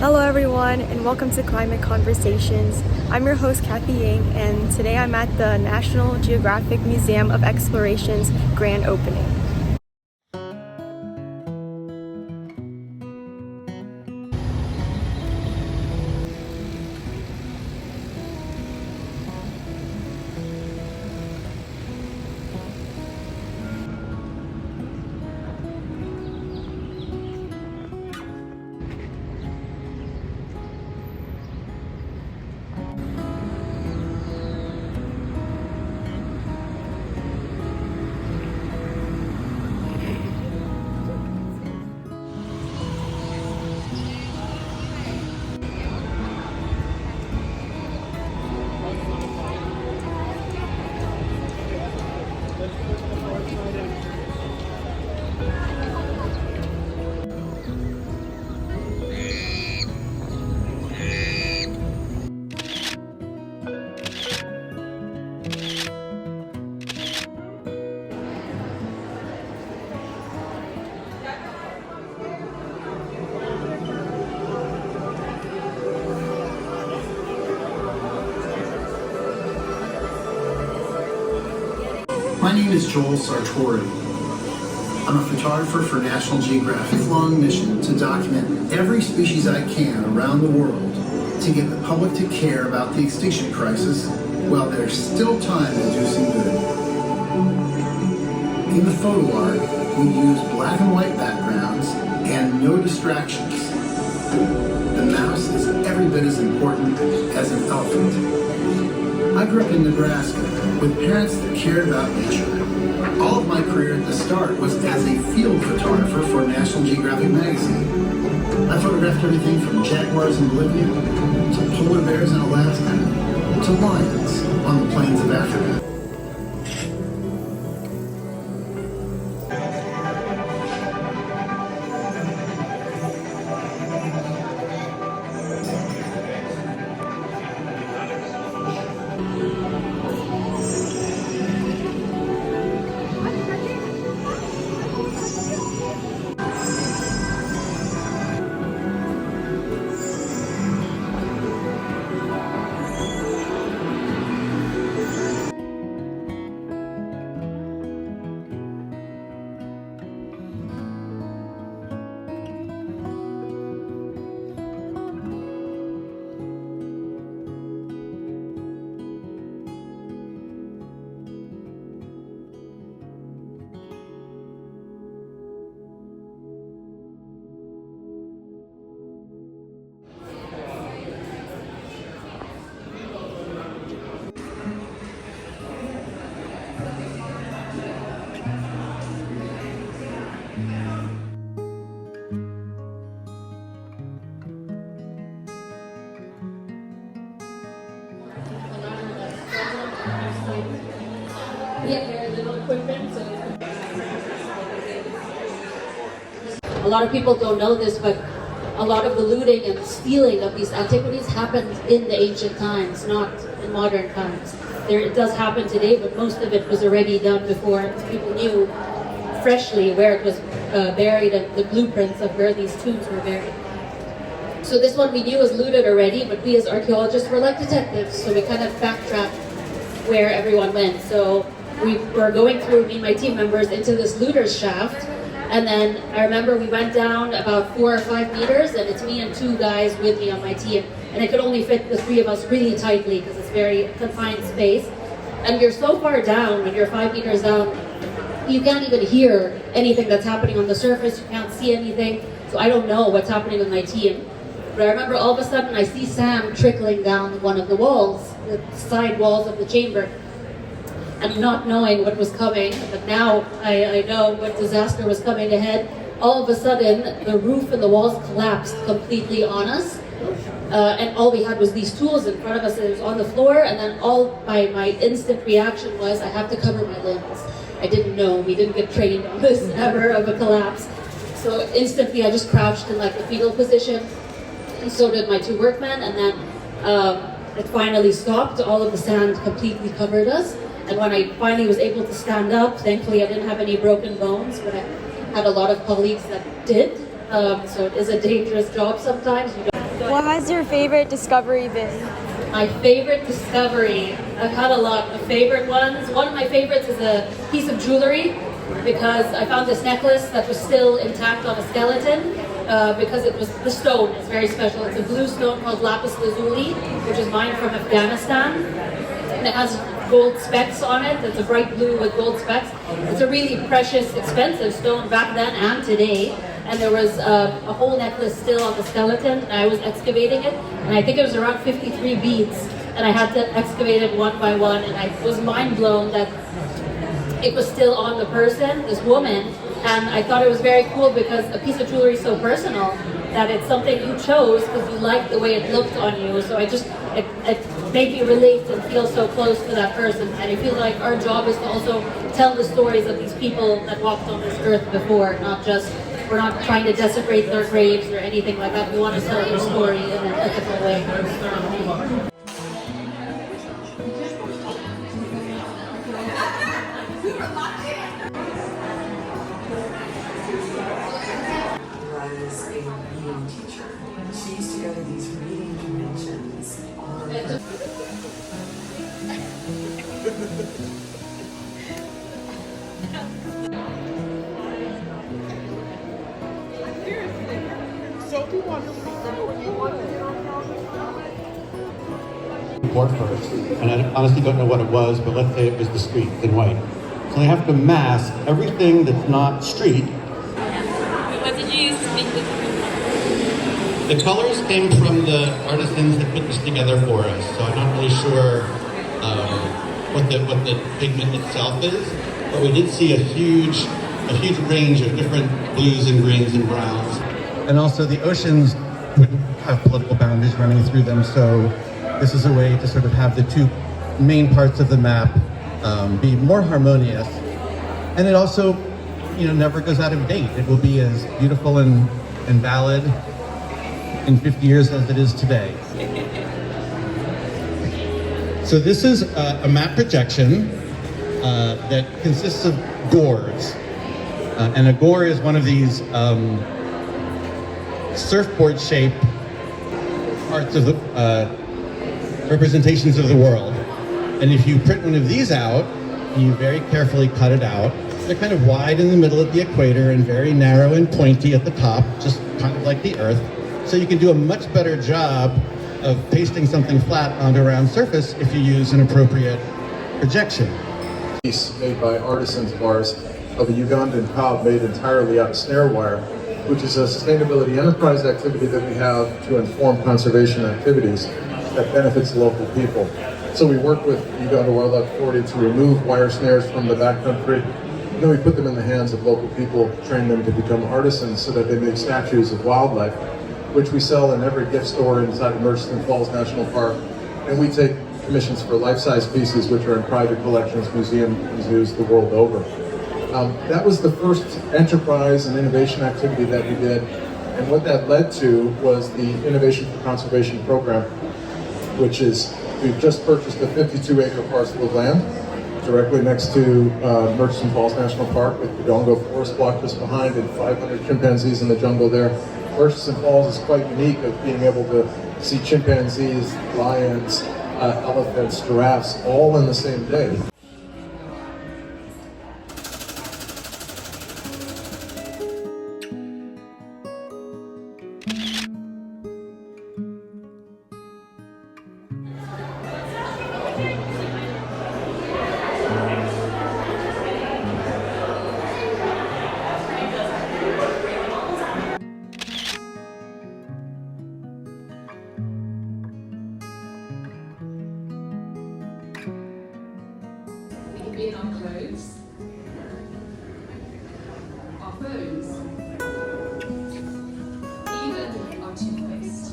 Hello everyone and welcome to Climate Conversations. I'm your host Kathy Ying and today I'm at the National Geographic Museum of Exploration's grand opening. My name is Joel Sartori. I'm a photographer for National Geographic. Long mission to document every species I can around the world to get the public to care about the extinction crisis while there's still time to do some good. In the photo art, we use black and white backgrounds and no distractions. The mouse is every bit as important as an elephant. I grew up in Nebraska with parents that cared about nature. All of my career at the start was as a field photographer for National Geographic magazine. I photographed everything from jaguars in Bolivia to polar bears in Alaska to lions on the plains of Africa. A lot of people don't know this, but a lot of the looting and stealing of these antiquities happened in the ancient times, not in modern times. It does happen today, but most of it was already done before people knew freshly where it was buried and the blueprints of where these tombs were buried. So this one we knew was looted already, but we as archaeologists were like detectives, so we kind of backtracked where everyone went. So we were going through, me and my team members, into this looter's shaft. And then I remember we went down about 4 or 5 meters, and it's me and 2 guys with me on my team. And it could only fit the 3 of us really tightly because it's very confined space. And you're so far down, when you're 5 meters down, you can't even hear anything that's happening on the surface. You can't see anything. So I don't know what's happening with my team. But I remember all of a sudden I see sand trickling down one of the walls, the side walls of the chamber. And not knowing what was coming, but now I know what disaster was coming ahead. All of a sudden, the roof and the walls collapsed completely on us. And all we had was these tools in front of us. It was on the floor, and then my instant reaction was, I have to cover my limbs. I didn't know, we didn't get trained on this ever of a collapse. So instantly I just crouched in like the fetal position, and so did my 2 workmen, and then it finally stopped. All of the sand completely covered us. And when I finally was able to stand up, thankfully I didn't have any broken bones, but I had a lot of colleagues that did. So it is a dangerous job sometimes. What has your favorite discovery been? My favorite discovery, I've had a lot of favorite ones. One of my favorites is a piece of jewelry because I found this necklace that was still intact on a skeleton because the stone is very special. It's a blue stone called lapis lazuli, which is mined from Afghanistan. And it has gold specks on it. It's a bright blue with gold specks. It's a really precious, expensive stone back then and today. And there was a whole necklace still on the skeleton, and I was excavating it, and I think it was around 53 beads, and I had to excavate it one by one, and I was mind blown that it was still on the person, this woman, and I thought it was very cool because a piece of jewelry is so personal that it's something you chose because you liked the way it looked on you. So it made me relate and feel so close to that person. And I feel like our job is to also tell the stories of these people that walked on this earth before, we're not trying to desecrate their graves or anything like that. We want to tell their story in an ethical way. Was a reading teacher. She used to go to these reading conventions all over. Board first, and I honestly don't know what it was, but let's say it was the street in white. So they have to mask everything that's not street. What did you use to make the colors? The colors came from the artisans that put this together for us, so I'm not really sure what the pigment itself is, but we did see a huge range of different blues and greens and browns. And also the oceans wouldn't have political boundaries running through them, so this is a way to sort of have the two main parts of the map be more harmonious. And it also, never goes out of date. It will be as beautiful and valid in 50 years as it is today. So this is a map projection that consists of gores. And a gore is one of these surfboard-shaped parts of the representations of the world. And if you print one of these out, you very carefully cut it out. They're kind of wide in the middle of the equator and very narrow and pointy at the top, just kind of like the Earth. So you can do a much better job of pasting something flat onto a round surface if you use an appropriate projection. Piece made by artisans of ours of a Ugandan cob made entirely out of snare wire, which is a sustainability enterprise activity that we have to inform conservation activities that benefits local people. So we work with Uganda Wildlife Authority to remove wire snares from the backcountry. Then we put them in the hands of local people, train them to become artisans so that they make statues of wildlife, which we sell in every gift store inside of Murchison Falls National Park. And we take commissions for life-size pieces, which are in private collections, museums, and zoos the world over. That was the first enterprise and innovation activity that we did. And what that led to was the Innovation for Conservation program, which is, we've just purchased a 52-acre parcel of land directly next to Murchison Falls National Park with the Dongo Forest Block just behind and 500 chimpanzees in the jungle there. Murchison Falls is quite unique of being able to see chimpanzees, lions, elephants, giraffes, all in the same day. In our clothes, our phones, even our toothpaste.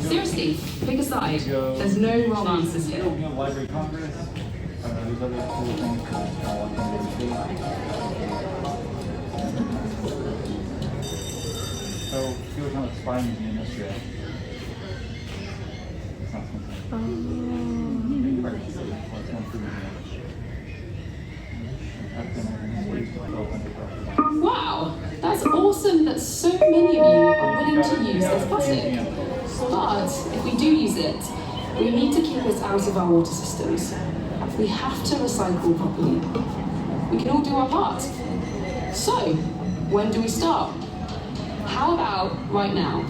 Seriously, pick a side. There's no wrong answers here. Library of Congress. other cool things to watch on the So, fuel time expiring in Australia. It's not Wow, that's awesome that so many of you are willing to use this plastic. But if we do use it, we need to keep it out of our water systems. We have to recycle properly. We can all do our part. So, when do we start? How about right now?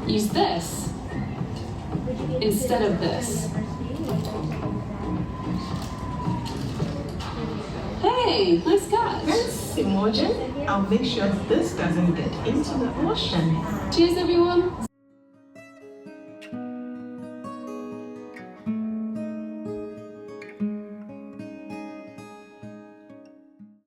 Use this instead of this. Hey, nice catch. Thanks, Imogen. I'll make sure this doesn't get into the ocean. Cheers, everyone.